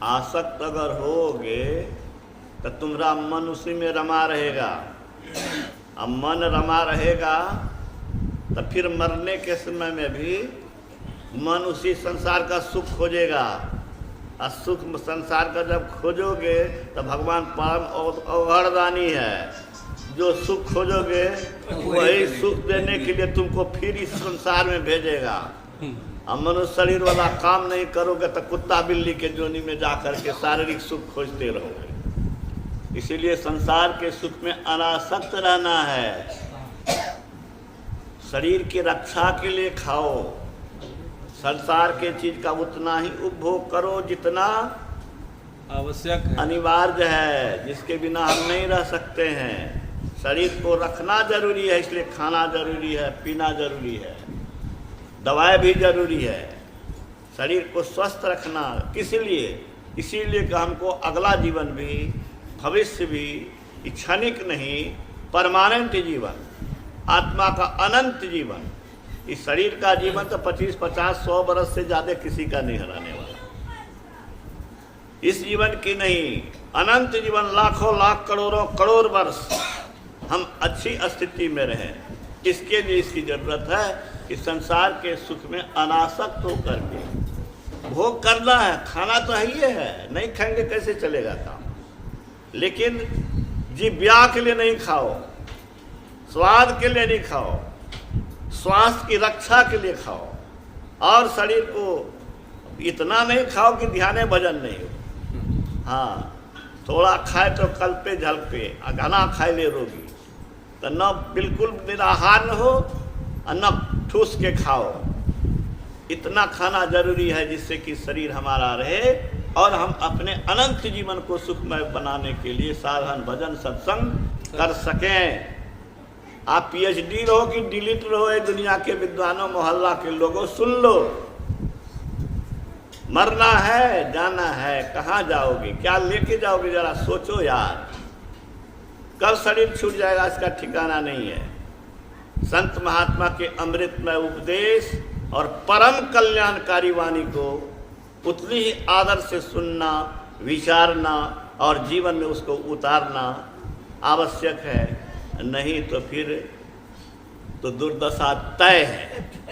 आसक्त अगर होगे तो तुम्हारा मन उसी में रमा रहेगा। अब मन रमा रहेगा तो फिर मरने के समय में भी मन उसी संसार का सुख खोजेगा। और सुख संसार का जब खोजोगे तो भगवान परम अवघड़दानी है, जो सुख खोजोगे वही सुख देने के लिए तुमको फिर इस संसार में भेजेगा। अब मनुष्य शरीर वाला काम नहीं करोगे तो कुत्ता बिल्ली के जोनी में जाकर के शारीरिक सुख खोजते रहोगे। इसीलिए संसार के सुख में अनासक्त रहना है। शरीर की रक्षा के लिए खाओ, संसार के चीज का उतना ही उपभोग करो जितना आवश्यक है, अनिवार्य है, जिसके बिना हम नहीं रह सकते हैं। शरीर को रखना जरूरी है, इसलिए खाना जरूरी है, पीना जरूरी है, दवाएं भी जरूरी है। शरीर को स्वस्थ रखना किस लिए? इसीलिए कि हमको अगला जीवन भी, भविष्य भी, क्षणिक नहीं, परमानेंट जीवन, आत्मा का अनंत जीवन। इस शरीर का जीवन तो 25, 50, 100 बरस से ज़्यादा किसी का नहीं रहने वाला। इस जीवन की नहीं, अनंत जीवन, लाखों लाख करोड़ों करोड़ वर्ष हम अच्छी स्थिति में रहें। इसके लिए इसकी ज़रूरत है कि संसार के सुख में अनासक्त होकर के भोग करना है। खाना तो है ही है, नहीं खाएंगे कैसे चलेगा काम। लेकिन जीव्या के लिए नहीं खाओ, स्वाद के लिए नहीं खाओ, स्वास्थ्य की रक्षा के लिए खाओ। और शरीर को इतना नहीं खाओ कि ध्यान भजन नहीं हो। हाँ, थोड़ा खाए तो कल पे झल पे, घना खाए ले रोगी। तो न बिल्कुल निराहार न हो और न ठूस के खाओ। इतना खाना जरूरी है जिससे कि शरीर हमारा रहे और हम अपने अनंत जीवन को सुखमय बनाने के लिए साधन भजन सत्संग कर सकें। आप पीएचडी रहो कि डिलीट रहो, ये दुनिया के विद्वानों मोहल्ला के लोगों सुन लो। मरना है, जाना है, कहाँ जाओगे, क्या लेके जाओगे, जरा सोचो यार। कब शरीर छूट जाएगा इसका ठिकाना नहीं है। संत महात्मा के अमृतमय उपदेश और परम कल्याणकारी वाणी को उतनी ही आदर से सुनना, विचारना और जीवन में उसको उतारना आवश्यक है। नहीं तो फिर तो दुर्दशा तय है।